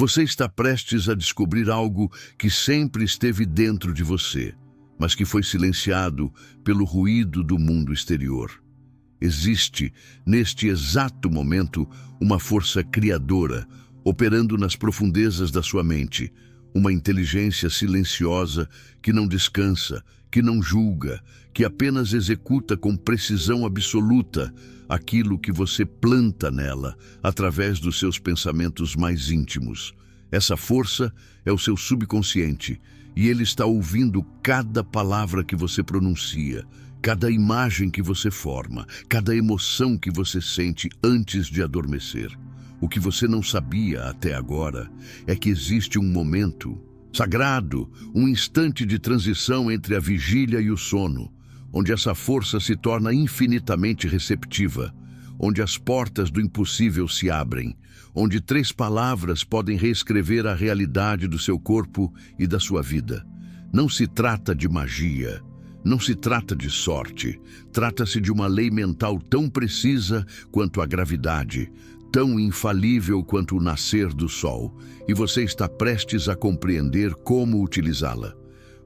Você está prestes a descobrir algo que sempre esteve dentro de você, mas que foi silenciado pelo ruído do mundo exterior. Existe, neste exato momento, uma força criadora operando nas profundezas da sua mente, uma inteligência silenciosa que não descansa, que não julga, que apenas executa com precisão absoluta aquilo que você planta nela através dos seus pensamentos mais íntimos. Essa força é o seu subconsciente e ele está ouvindo cada palavra que você pronuncia, cada imagem que você forma, cada emoção que você sente antes de adormecer. O que você não sabia até agora é que existe um momento sagrado, um instante de transição entre a vigília e o sono, onde essa força se torna infinitamente receptiva, onde as portas do impossível se abrem, onde 3 palavras podem reescrever a realidade do seu corpo e da sua vida. Não se trata de magia, não se trata de sorte, trata-se de uma lei mental tão precisa quanto a gravidade, tão infalível quanto o nascer do sol, e você está prestes a compreender como utilizá-la.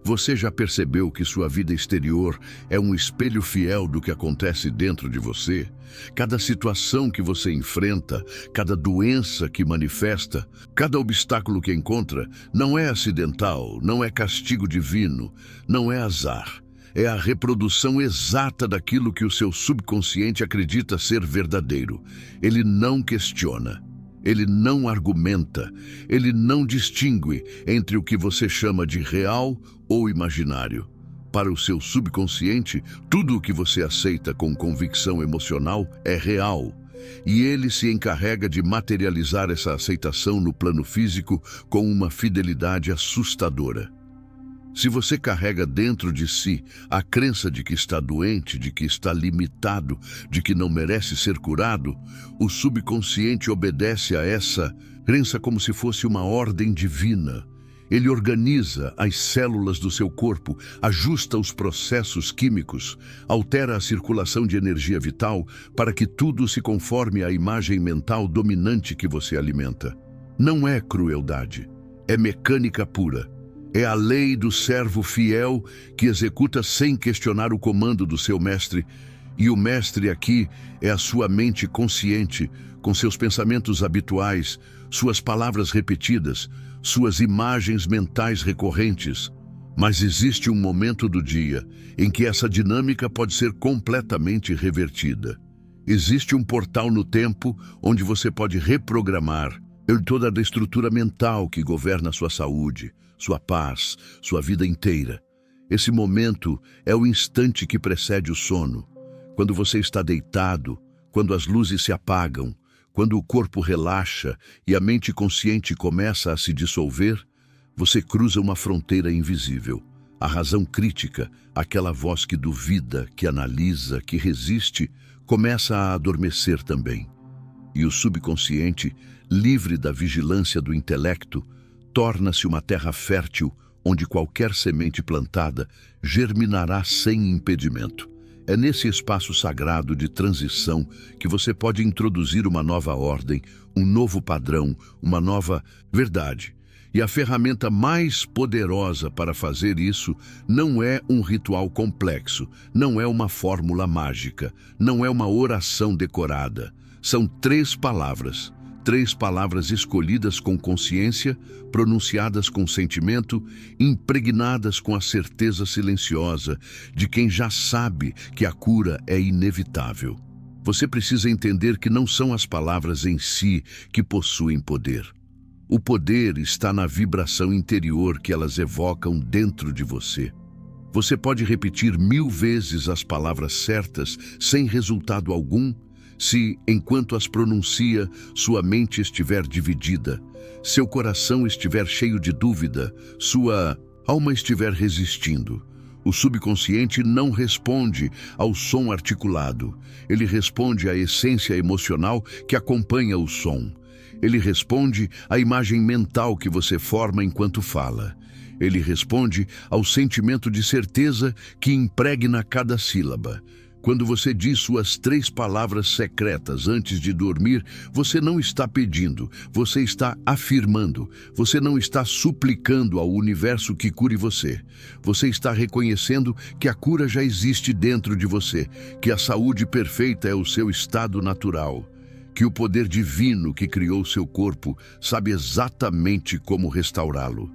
Você já percebeu que sua vida exterior é um espelho fiel do que acontece dentro de você? Cada situação que você enfrenta, cada doença que manifesta, cada obstáculo que encontra, não é acidental, não é castigo divino, não é azar. É a reprodução exata daquilo que o seu subconsciente acredita ser verdadeiro. Ele não questiona, ele não argumenta, ele não distingue entre o que você chama de real ou imaginário. Para o seu subconsciente, tudo o que você aceita com convicção emocional é real. E ele se encarrega de materializar essa aceitação no plano físico com uma fidelidade assustadora. Se você carrega dentro de si a crença de que está doente, de que está limitado, de que não merece ser curado, o subconsciente obedece a essa crença como se fosse uma ordem divina. Ele organiza as células do seu corpo, ajusta os processos químicos, altera a circulação de energia vital para que tudo se conforme à imagem mental dominante que você alimenta. Não é crueldade, é mecânica pura. É a lei do servo fiel que executa sem questionar o comando do seu mestre. E o mestre aqui é a sua mente consciente, com seus pensamentos habituais, suas palavras repetidas, suas imagens mentais recorrentes. Mas existe um momento do dia em que essa dinâmica pode ser completamente revertida. Existe um portal no tempo onde você pode reprogramar toda a estrutura mental que governa sua saúde, sua paz, sua vida inteira. Esse momento é o instante que precede o sono, quando você está deitado, quando as luzes se apagam, quando o corpo relaxa e a mente consciente começa a se dissolver, você cruza uma fronteira invisível. A razão crítica, aquela voz que duvida, que analisa, que resiste, começa a adormecer também. E o subconsciente, livre da vigilância do intelecto, torna-se uma terra fértil onde qualquer semente plantada germinará sem impedimento. É nesse espaço sagrado de transição que você pode introduzir uma nova ordem, um novo padrão, uma nova verdade. E a ferramenta mais poderosa para fazer isso não é um ritual complexo, não é uma fórmula mágica, não é uma oração decorada. São 3 palavras. 3 palavras escolhidas com consciência, pronunciadas com sentimento, impregnadas com a certeza silenciosa de quem já sabe que a cura é inevitável. Você precisa entender que não são as palavras em si que possuem poder. O poder está na vibração interior que elas evocam dentro de você. Você pode repetir 1000 vezes as palavras certas sem resultado algum, se, enquanto as pronuncia, sua mente estiver dividida, seu coração estiver cheio de dúvida, sua alma estiver resistindo. O subconsciente não responde ao som articulado. Ele responde à essência emocional que acompanha o som. Ele responde à imagem mental que você forma enquanto fala. Ele responde ao sentimento de certeza que impregna cada sílaba. Quando você diz suas 3 palavras secretas antes de dormir, você não está pedindo, você está afirmando. Você não está suplicando ao universo que cure você. Você está reconhecendo que a cura já existe dentro de você, que a saúde perfeita é o seu estado natural, que o poder divino que criou seu corpo sabe exatamente como restaurá-lo.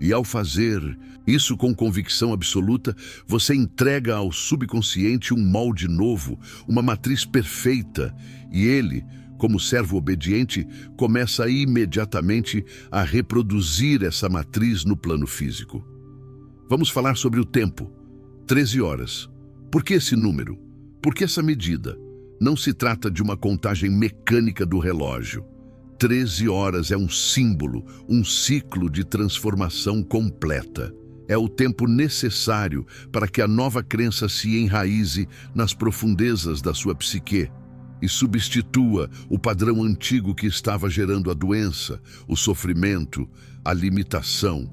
E ao fazer isso com convicção absoluta, você entrega ao subconsciente um molde novo, uma matriz perfeita, e ele, como servo obediente, começa imediatamente a reproduzir essa matriz no plano físico. Vamos falar sobre o tempo. 13 horas. Por que esse número? Por que essa medida? Não se trata de uma contagem mecânica do relógio. 13 horas é um símbolo, um ciclo de transformação completa. É o tempo necessário para que a nova crença se enraize nas profundezas da sua psique e substitua o padrão antigo que estava gerando a doença, o sofrimento, a limitação.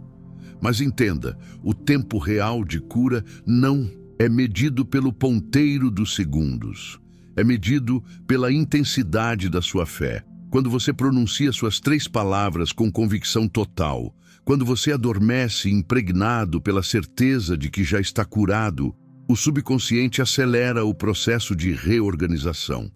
Mas entenda, o tempo real de cura não é medido pelo ponteiro dos segundos. É medido pela intensidade da sua fé. Quando você pronuncia suas 3 palavras com convicção total, quando você adormece impregnado pela certeza de que já está curado, o subconsciente acelera o processo de reorganização.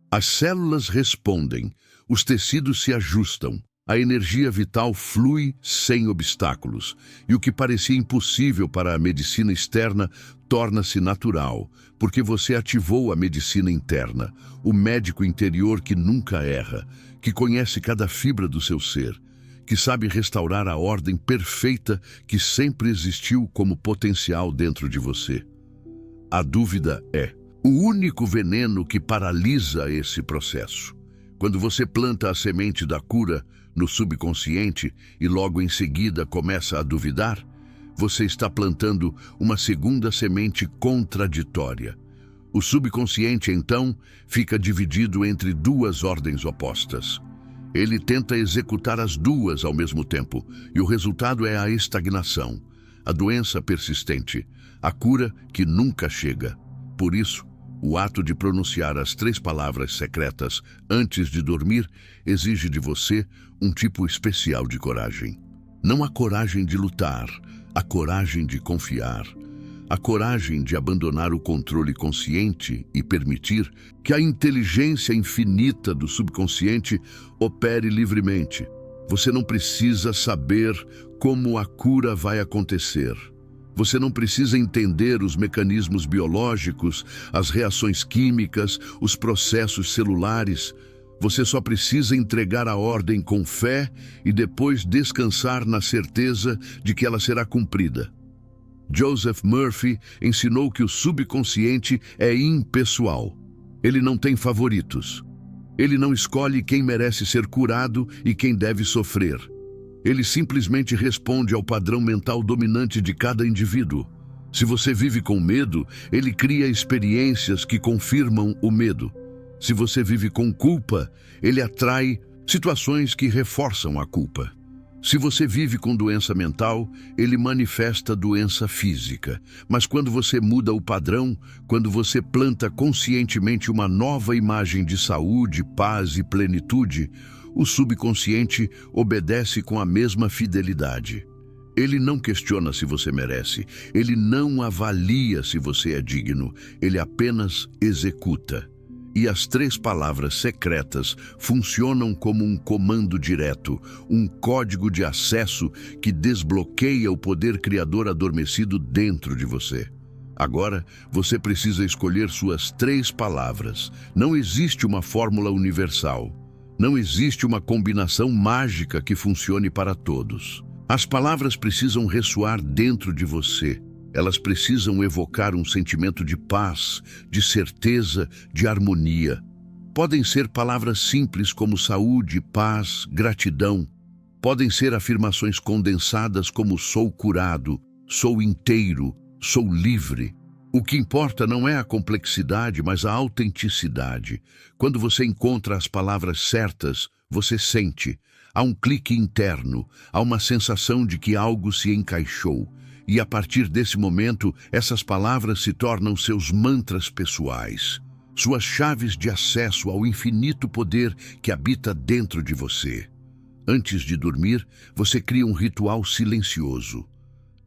As células respondem, os tecidos se ajustam, a energia vital flui sem obstáculos, e o que parecia impossível para a medicina externa torna-se natural, porque você ativou a medicina interna, o médico interior que nunca erra, que conhece cada fibra do seu ser, que sabe restaurar a ordem perfeita que sempre existiu como potencial dentro de você. A dúvida é o único veneno que paralisa esse processo. Quando você planta a semente da cura no subconsciente e logo em seguida começa a duvidar, você está plantando uma segunda semente contraditória. O subconsciente, então, fica dividido entre 2 ordens opostas. Ele tenta executar as 2 ao mesmo tempo, e o resultado é a estagnação, a doença persistente, a cura que nunca chega. Por isso, o ato de pronunciar as 3 palavras secretas antes de dormir exige de você um tipo especial de coragem. Não a coragem de lutar, a coragem de confiar, a coragem de abandonar o controle consciente e permitir que a inteligência infinita do subconsciente opere livremente. Você não precisa saber como a cura vai acontecer. Você não precisa entender os mecanismos biológicos, as reações químicas, os processos celulares. Você só precisa entregar a ordem com fé e depois descansar na certeza de que ela será cumprida. Joseph Murphy ensinou que o subconsciente é impessoal. Ele não tem favoritos. Ele não escolhe quem merece ser curado e quem deve sofrer. Ele simplesmente responde ao padrão mental dominante de cada indivíduo. Se você vive com medo, ele cria experiências que confirmam o medo. Se você vive com culpa, ele atrai situações que reforçam a culpa. Se você vive com doença mental, ele manifesta doença física. Mas quando você muda o padrão, quando você planta conscientemente uma nova imagem de saúde, paz e plenitude, o subconsciente obedece com a mesma fidelidade. Ele não questiona se você merece, ele não avalia se você é digno, ele apenas executa. E as 3 palavras secretas funcionam como um comando direto, um código de acesso que desbloqueia o poder criador adormecido dentro de você. Agora, você precisa escolher suas 3 palavras. Não existe uma fórmula universal. Não existe uma combinação mágica que funcione para todos. As palavras precisam ressoar dentro de você. Elas precisam evocar um sentimento de paz, de certeza, de harmonia. Podem ser palavras simples como saúde, paz, gratidão. Podem ser afirmações condensadas como sou curado, sou inteiro, sou livre. O que importa não é a complexidade, mas a autenticidade. Quando você encontra as palavras certas, você sente. Há um clique interno, há uma sensação de que algo se encaixou. E a partir desse momento, essas palavras se tornam seus mantras pessoais, suas chaves de acesso ao infinito poder que habita dentro de você. Antes de dormir, você cria um ritual silencioso.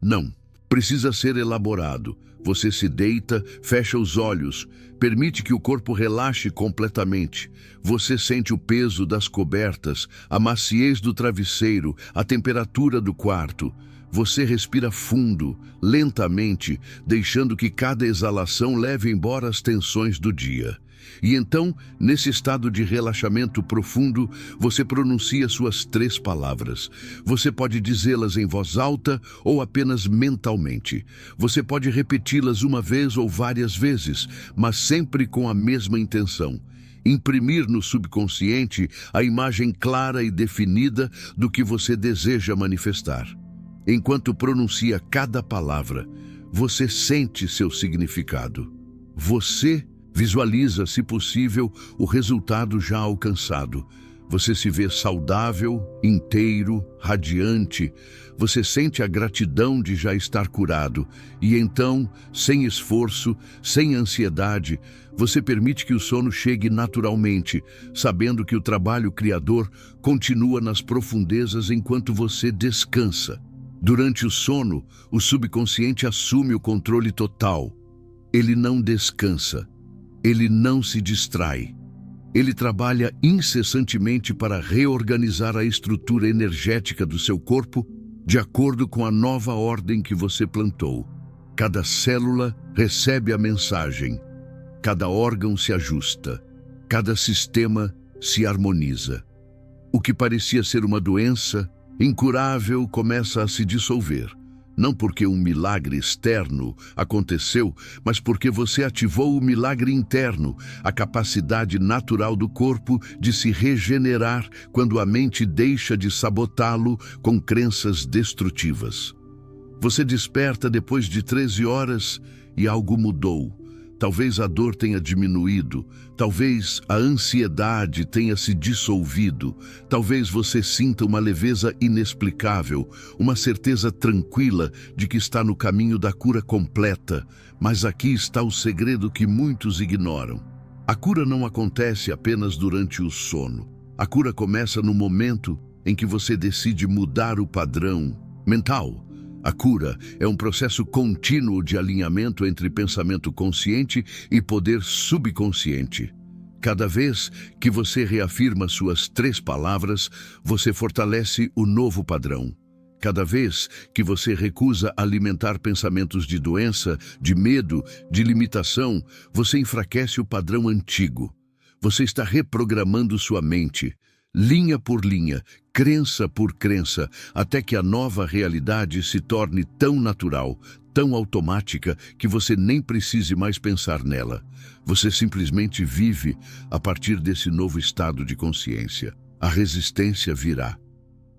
Não precisa ser elaborado. Você se deita, fecha os olhos, permite que o corpo relaxe completamente. Você sente o peso das cobertas, a maciez do travesseiro, a temperatura do quarto. Você respira fundo, lentamente, deixando que cada exalação leve embora as tensões do dia. E então, nesse estado de relaxamento profundo, você pronuncia suas 3 palavras. Você pode dizê-las em voz alta ou apenas mentalmente. Você pode repeti-las uma vez ou várias vezes, mas sempre com a mesma intenção: imprimir no subconsciente a imagem clara e definida do que você deseja manifestar. Enquanto pronuncia cada palavra, você sente seu significado. Você visualiza, se possível, o resultado já alcançado. Você se vê saudável, inteiro, radiante. Você sente a gratidão de já estar curado. E então, sem esforço, sem ansiedade, você permite que o sono chegue naturalmente, sabendo que o trabalho criador continua nas profundezas enquanto você descansa. Durante o sono, o subconsciente assume o controle total. Ele não descansa. Ele não se distrai. Ele trabalha incessantemente para reorganizar a estrutura energética do seu corpo de acordo com a nova ordem que você plantou. Cada célula recebe a mensagem. Cada órgão se ajusta. Cada sistema se harmoniza. O que parecia ser uma doença incurável começa a se dissolver. Não porque um milagre externo aconteceu, mas porque você ativou o milagre interno, a capacidade natural do corpo de se regenerar quando a mente deixa de sabotá-lo com crenças destrutivas. Você desperta depois de 13 horas e algo mudou. Talvez a dor tenha diminuído, talvez a ansiedade tenha se dissolvido, talvez você sinta uma leveza inexplicável, uma certeza tranquila de que está no caminho da cura completa, mas aqui está o segredo que muitos ignoram. A cura não acontece apenas durante o sono. A cura começa no momento em que você decide mudar o padrão mental. A cura é um processo contínuo de alinhamento entre pensamento consciente e poder subconsciente. Cada vez que você reafirma suas 3 palavras, você fortalece o novo padrão. Cada vez que você recusa alimentar pensamentos de doença, de medo, de limitação, você enfraquece o padrão antigo. Você está reprogramando sua mente, linha por linha, crença por crença, até que a nova realidade se torne tão natural, tão automática, que você nem precise mais pensar nela. Você simplesmente vive a partir desse novo estado de consciência. A resistência virá.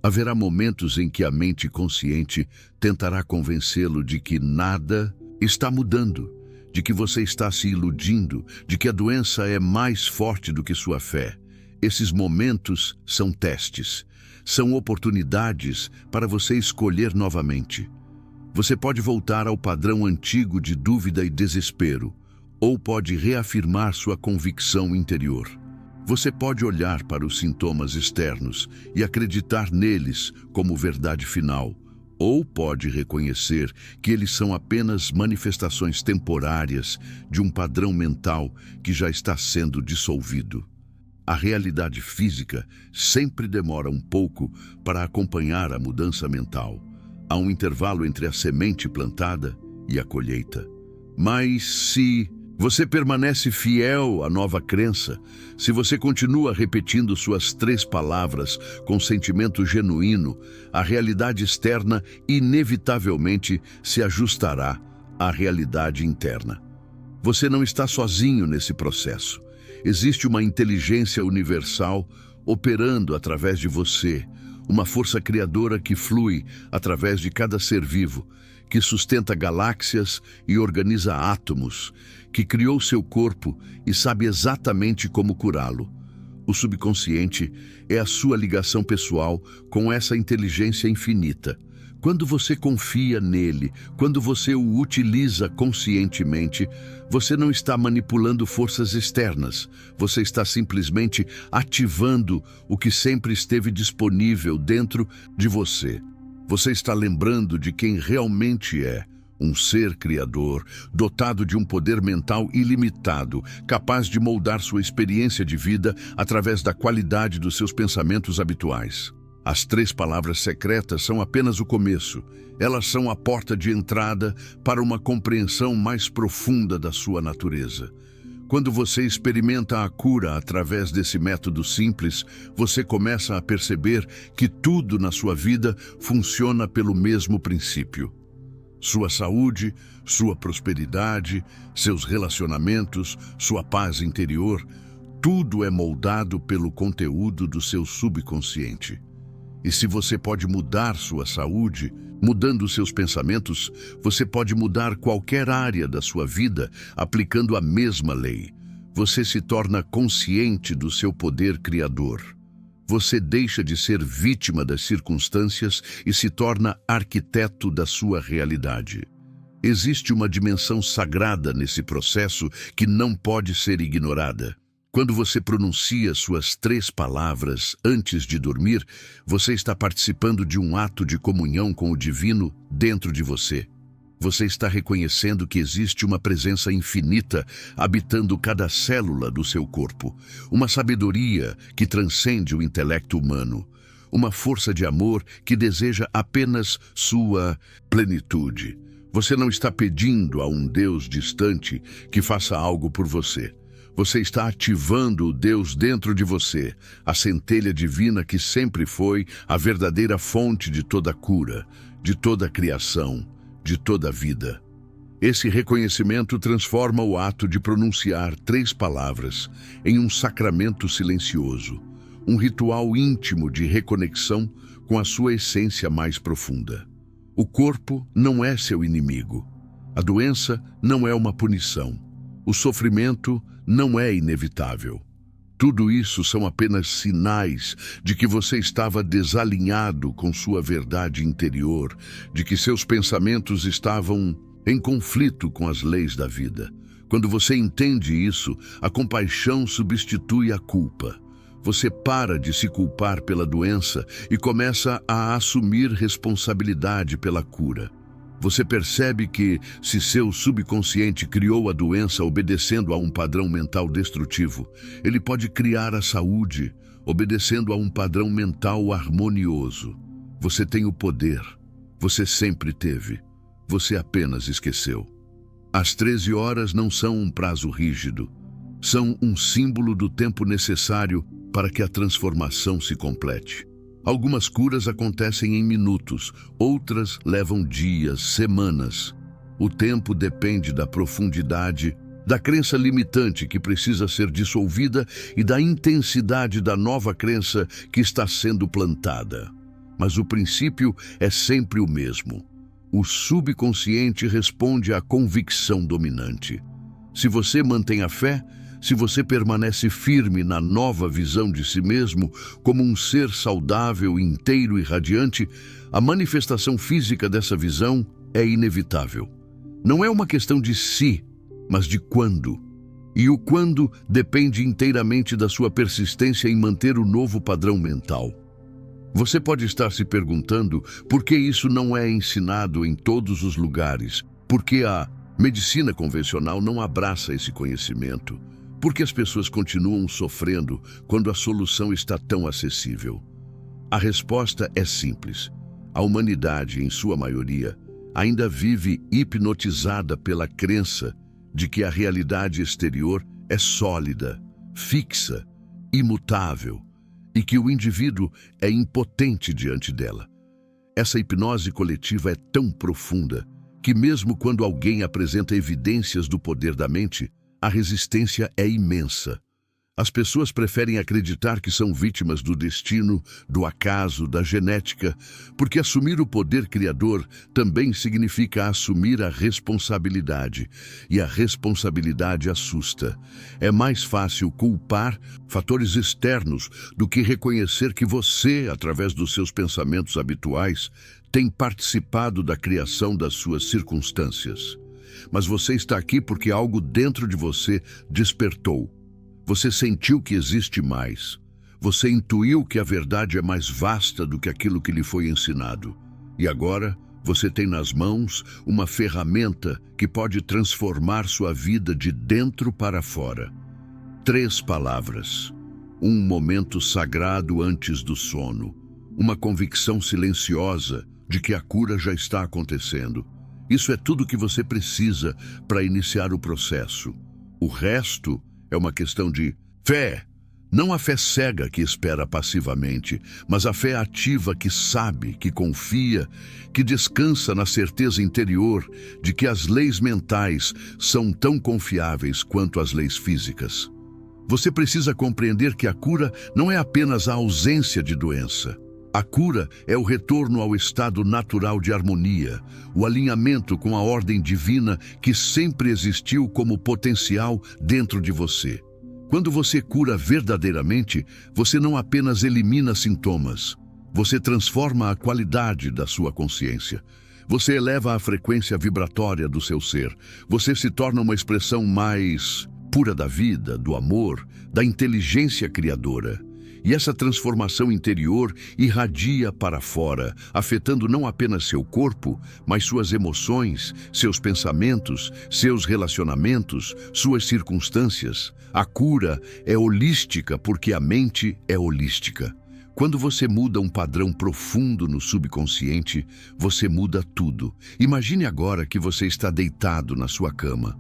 Haverá momentos em que a mente consciente tentará convencê-lo de que nada está mudando, de que você está se iludindo, de que a doença é mais forte do que sua fé. Esses momentos são testes, são oportunidades para você escolher novamente. Você pode voltar ao padrão antigo de dúvida e desespero, ou pode reafirmar sua convicção interior. Você pode olhar para os sintomas externos e acreditar neles como verdade final, ou pode reconhecer que eles são apenas manifestações temporárias de um padrão mental que já está sendo dissolvido. A realidade física sempre demora um pouco para acompanhar a mudança mental. Há um intervalo entre a semente plantada e a colheita. Mas se você permanece fiel à nova crença, se você continua repetindo suas 3 palavras com sentimento genuíno, a realidade externa inevitavelmente se ajustará à realidade interna. Você não está sozinho nesse processo. Existe uma inteligência universal operando através de você, uma força criadora que flui através de cada ser vivo, que sustenta galáxias e organiza átomos, que criou seu corpo e sabe exatamente como curá-lo. O subconsciente é a sua ligação pessoal com essa inteligência infinita. Quando você confia nele, quando você o utiliza conscientemente, você não está manipulando forças externas, você está simplesmente ativando o que sempre esteve disponível dentro de você. Você está lembrando de quem realmente é. Um ser criador, dotado de um poder mental ilimitado, capaz de moldar sua experiência de vida através da qualidade dos seus pensamentos habituais. As 3 palavras secretas são apenas o começo. Elas são a porta de entrada para uma compreensão mais profunda da sua natureza. Quando você experimenta a cura através desse método simples, você começa a perceber que tudo na sua vida funciona pelo mesmo princípio. Sua saúde, sua prosperidade, seus relacionamentos, sua paz interior, tudo é moldado pelo conteúdo do seu subconsciente. E se você pode mudar sua saúde, mudando seus pensamentos, você pode mudar qualquer área da sua vida aplicando a mesma lei. Você se torna consciente do seu poder criador. Você deixa de ser vítima das circunstâncias e se torna arquiteto da sua realidade. Existe uma dimensão sagrada nesse processo que não pode ser ignorada. Quando você pronuncia suas 3 palavras antes de dormir, você está participando de um ato de comunhão com o divino dentro de você. Você está reconhecendo que existe uma presença infinita habitando cada célula do seu corpo, uma sabedoria que transcende o intelecto humano, uma força de amor que deseja apenas sua plenitude. Você não está pedindo a um Deus distante que faça algo por você. Você está ativando o Deus dentro de você, a centelha divina que sempre foi a verdadeira fonte de toda cura, de toda criação, de toda a vida. Esse reconhecimento transforma o ato de pronunciar 3 palavras em um sacramento silencioso, um ritual íntimo de reconexão com a sua essência mais profunda. O corpo não é seu inimigo. A doença não é uma punição. O sofrimento não é inevitável. Tudo isso são apenas sinais de que você estava desalinhado com sua verdade interior, de que seus pensamentos estavam em conflito com as leis da vida. Quando você entende isso, a compaixão substitui a culpa. Você para de se culpar pela doença e começa a assumir responsabilidade pela cura. Você percebe que, se seu subconsciente criou a doença obedecendo a um padrão mental destrutivo, ele pode criar a saúde obedecendo a um padrão mental harmonioso. Você tem o poder. Você sempre teve. Você apenas esqueceu. As 13 horas não são um prazo rígido. São um símbolo do tempo necessário para que a transformação se complete. Algumas curas acontecem em minutos, outras levam dias, semanas. O tempo depende da profundidade, da crença limitante que precisa ser dissolvida e da intensidade da nova crença que está sendo plantada. Mas o princípio é sempre o mesmo. O subconsciente responde à convicção dominante. Se você mantém a fé, se você permanece firme na nova visão de si mesmo como um ser saudável, inteiro e radiante, a manifestação física dessa visão é inevitável. Não é uma questão de se, mas de quando. E o quando depende inteiramente da sua persistência em manter o novo padrão mental. Você pode estar se perguntando por que isso não é ensinado em todos os lugares, por que a medicina convencional não abraça esse conhecimento. Por que as pessoas continuam sofrendo quando a solução está tão acessível? A resposta é simples. A humanidade, em sua maioria, ainda vive hipnotizada pela crença de que a realidade exterior é sólida, fixa, imutável e que o indivíduo é impotente diante dela. Essa hipnose coletiva é tão profunda que mesmo quando alguém apresenta evidências do poder da mente, a resistência é imensa. As pessoas preferem acreditar que são vítimas do destino, do acaso, da genética, porque assumir o poder criador também significa assumir a responsabilidade, e a responsabilidade assusta. É mais fácil culpar fatores externos do que reconhecer que você, através dos seus pensamentos habituais, tem participado da criação das suas circunstâncias. Mas você está aqui porque algo dentro de você despertou. Você sentiu que existe mais. Você intuiu que a verdade é mais vasta do que aquilo que lhe foi ensinado. E agora, você tem nas mãos uma ferramenta que pode transformar sua vida de dentro para fora. 3 palavras. Um momento sagrado antes do sono. Uma convicção silenciosa de que a cura já está acontecendo. Isso é tudo que você precisa para iniciar o processo. O resto é uma questão de fé. Não a fé cega que espera passivamente, mas a fé ativa que sabe, que confia, que descansa na certeza interior de que as leis mentais são tão confiáveis quanto as leis físicas. Você precisa compreender que a cura não é apenas a ausência de doença. A cura é o retorno ao estado natural de harmonia, o alinhamento com a ordem divina que sempre existiu como potencial dentro de você. Quando você cura verdadeiramente, você não apenas elimina sintomas, você transforma a qualidade da sua consciência. Você eleva a frequência vibratória do seu ser. Você se torna uma expressão mais pura da vida, do amor, da inteligência criadora. E essa transformação interior irradia para fora, afetando não apenas seu corpo, mas suas emoções, seus pensamentos, seus relacionamentos, suas circunstâncias. A cura é holística porque a mente é holística. Quando você muda um padrão profundo no subconsciente, você muda tudo. Imagine agora que você está deitado na sua cama.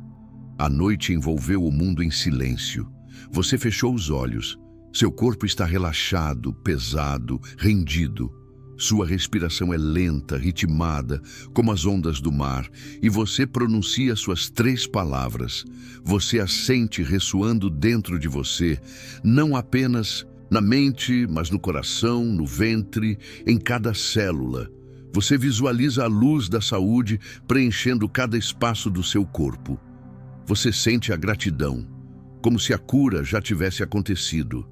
A noite envolveu o mundo em silêncio. Você fechou os olhos. Seu corpo está relaxado, pesado, rendido. Sua respiração é lenta, ritmada, como as ondas do mar, e você pronuncia suas 3 palavras. Você as sente ressoando dentro de você, não apenas na mente, mas no coração, no ventre, em cada célula. Você visualiza a luz da saúde preenchendo cada espaço do seu corpo. Você sente a gratidão, como se a cura já tivesse acontecido.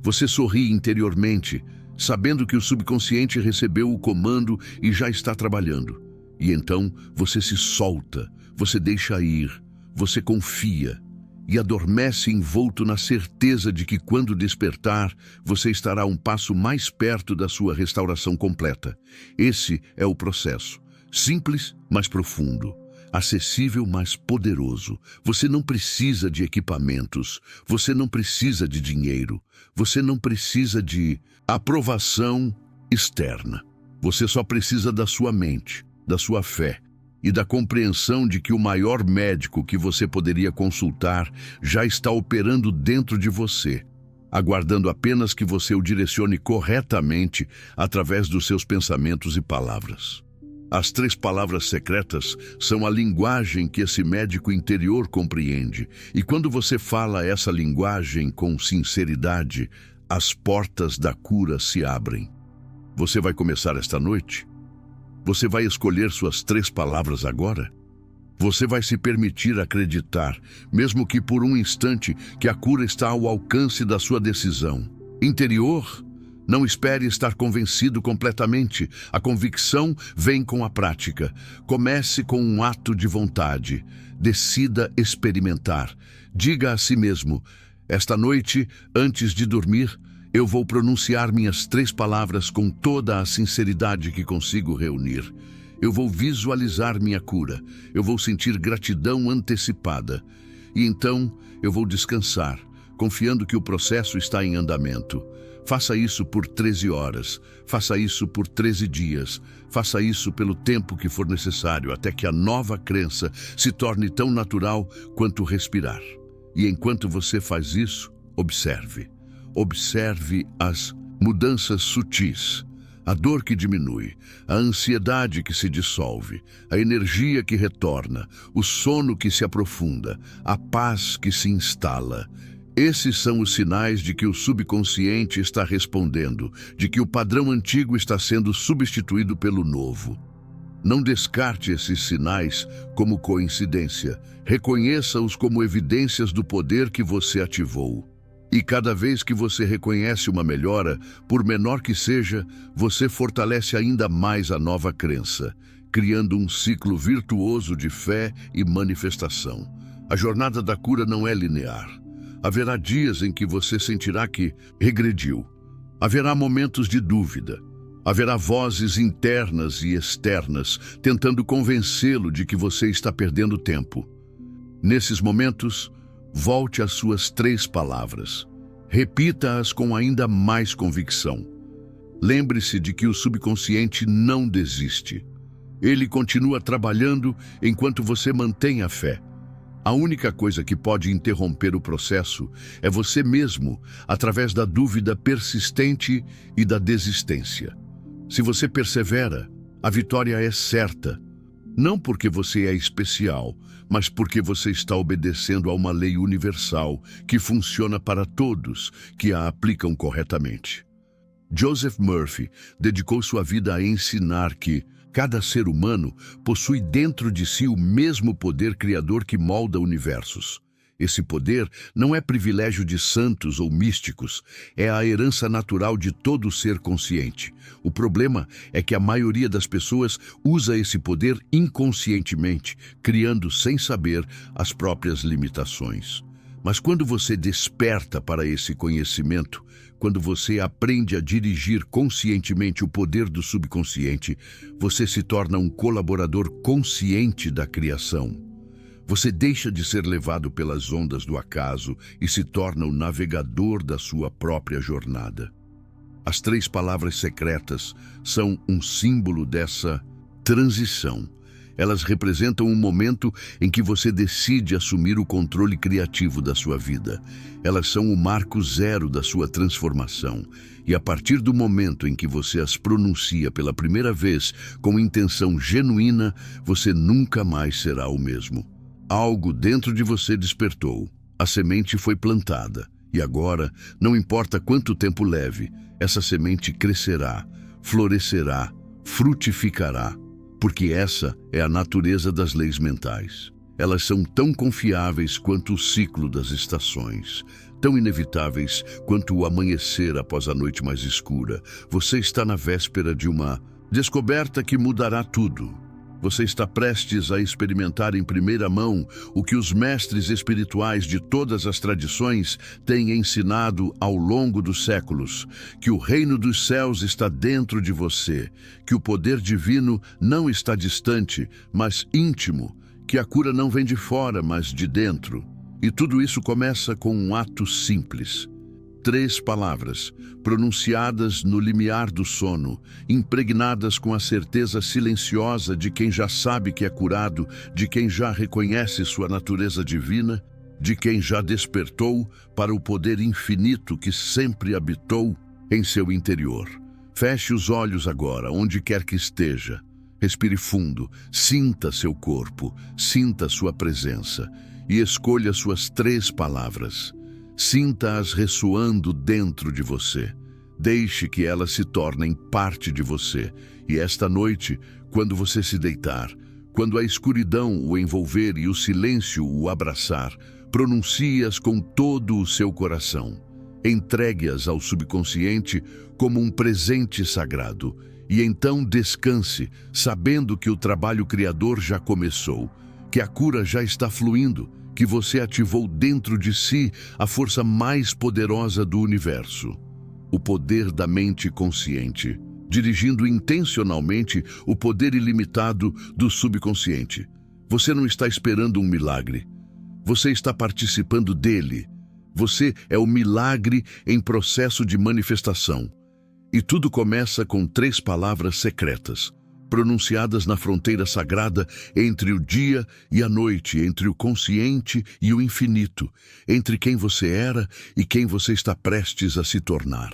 Você sorri interiormente, sabendo que o subconsciente recebeu o comando e já está trabalhando. E então você se solta, você deixa ir, você confia e adormece envolto na certeza de que quando despertar, você estará um passo mais perto da sua restauração completa. Esse é o processo, simples, mas profundo. Acessível, mas poderoso. Você não precisa de equipamentos, você não precisa de dinheiro, você não precisa de aprovação externa. Você só precisa da sua mente, da sua fé e da compreensão de que o maior médico que você poderia consultar já está operando dentro de você, aguardando apenas que você o direcione corretamente através dos seus pensamentos e palavras. As 3 palavras secretas são a linguagem que esse médico interior compreende. E quando você fala essa linguagem com sinceridade, as portas da cura se abrem. Você vai começar esta noite? Você vai escolher suas 3 palavras agora? Você vai se permitir acreditar, mesmo que por um instante, que a cura está ao alcance da sua decisão interior? Não espere estar convencido completamente. A convicção vem com a prática. Comece com um ato de vontade. Decida experimentar. Diga a si mesmo: esta noite, antes de dormir, eu vou pronunciar minhas 3 palavras com toda a sinceridade que consigo reunir. Eu vou visualizar minha cura. Eu vou sentir gratidão antecipada. E então eu vou descansar, confiando que o processo está em andamento. Faça isso por 13 horas, faça isso por 13 dias, faça isso pelo tempo que for necessário, até que a nova crença se torne tão natural quanto respirar. E enquanto você faz isso, observe. Observe as mudanças sutis, a dor que diminui, a ansiedade que se dissolve, a energia que retorna, o sono que se aprofunda, a paz que se instala. Esses são os sinais de que o subconsciente está respondendo, de que o padrão antigo está sendo substituído pelo novo. Não descarte esses sinais como coincidência. Reconheça-os como evidências do poder que você ativou. E cada vez que você reconhece uma melhora, por menor que seja, você fortalece ainda mais a nova crença, criando um ciclo virtuoso de fé e manifestação. A jornada da cura não é linear. Haverá dias em que você sentirá que regrediu. Haverá momentos de dúvida. Haverá vozes internas e externas tentando convencê-lo de que você está perdendo tempo. Nesses momentos, volte às suas 3 palavras. Repita-as com ainda mais convicção. Lembre-se de que o subconsciente não desiste. Ele continua trabalhando enquanto você mantém a fé. A única coisa que pode interromper o processo é você mesmo, através da dúvida persistente e da desistência. Se você persevera, a vitória é certa. Não porque você é especial, mas porque você está obedecendo a uma lei universal que funciona para todos que a aplicam corretamente. Joseph Murphy dedicou sua vida a ensinar que cada ser humano possui dentro de si o mesmo poder criador que molda universos. Esse poder não é privilégio de santos ou místicos, é a herança natural de todo ser consciente. O problema é que a maioria das pessoas usa esse poder inconscientemente, criando sem saber as próprias limitações. Mas quando você desperta para esse conhecimento, quando você aprende a dirigir conscientemente o poder do subconsciente, você se torna um colaborador consciente da criação. Você deixa de ser levado pelas ondas do acaso e se torna o navegador da sua própria jornada. As 3 palavras secretas são um símbolo dessa transição. Elas representam um momento em que você decide assumir o controle criativo da sua vida. Elas são o marco zero da sua transformação. E a partir do momento em que você as pronuncia pela primeira vez com intenção genuína, você nunca mais será o mesmo. Algo dentro de você despertou. A semente foi plantada. E agora, não importa quanto tempo leve, essa semente crescerá, florescerá, frutificará. Porque essa é a natureza das leis mentais. Elas são tão confiáveis quanto o ciclo das estações, tão inevitáveis quanto o amanhecer após a noite mais escura. Você está na véspera de uma descoberta que mudará tudo. Você está prestes a experimentar em primeira mão o que os mestres espirituais de todas as tradições têm ensinado ao longo dos séculos, que o reino dos céus está dentro de você, que o poder divino não está distante, mas íntimo, que a cura não vem de fora, mas de dentro. E tudo isso começa com um ato simples. 3 palavras, pronunciadas no limiar do sono, impregnadas com a certeza silenciosa de quem já sabe que é curado, de quem já reconhece sua natureza divina, de quem já despertou para o poder infinito que sempre habitou em seu interior. Feche os olhos agora, onde quer que esteja. Respire fundo, sinta seu corpo, sinta sua presença e escolha suas 3 palavras. Sinta-as ressoando dentro de você. Deixe que elas se tornem parte de você. E esta noite, quando você se deitar, quando a escuridão o envolver e o silêncio o abraçar, pronuncie-as com todo o seu coração. Entregue-as ao subconsciente como um presente sagrado. E então descanse, sabendo que o trabalho criador já começou, que a cura já está fluindo, que você ativou dentro de si a força mais poderosa do universo, o poder da mente consciente, dirigindo intencionalmente o poder ilimitado do subconsciente. Você não está esperando um milagre, você está participando dele. Você é o milagre em processo de manifestação. E tudo começa com 3 palavras secretas, pronunciadas na fronteira sagrada entre o dia e a noite, entre o consciente e o infinito, entre quem você era e quem você está prestes a se tornar.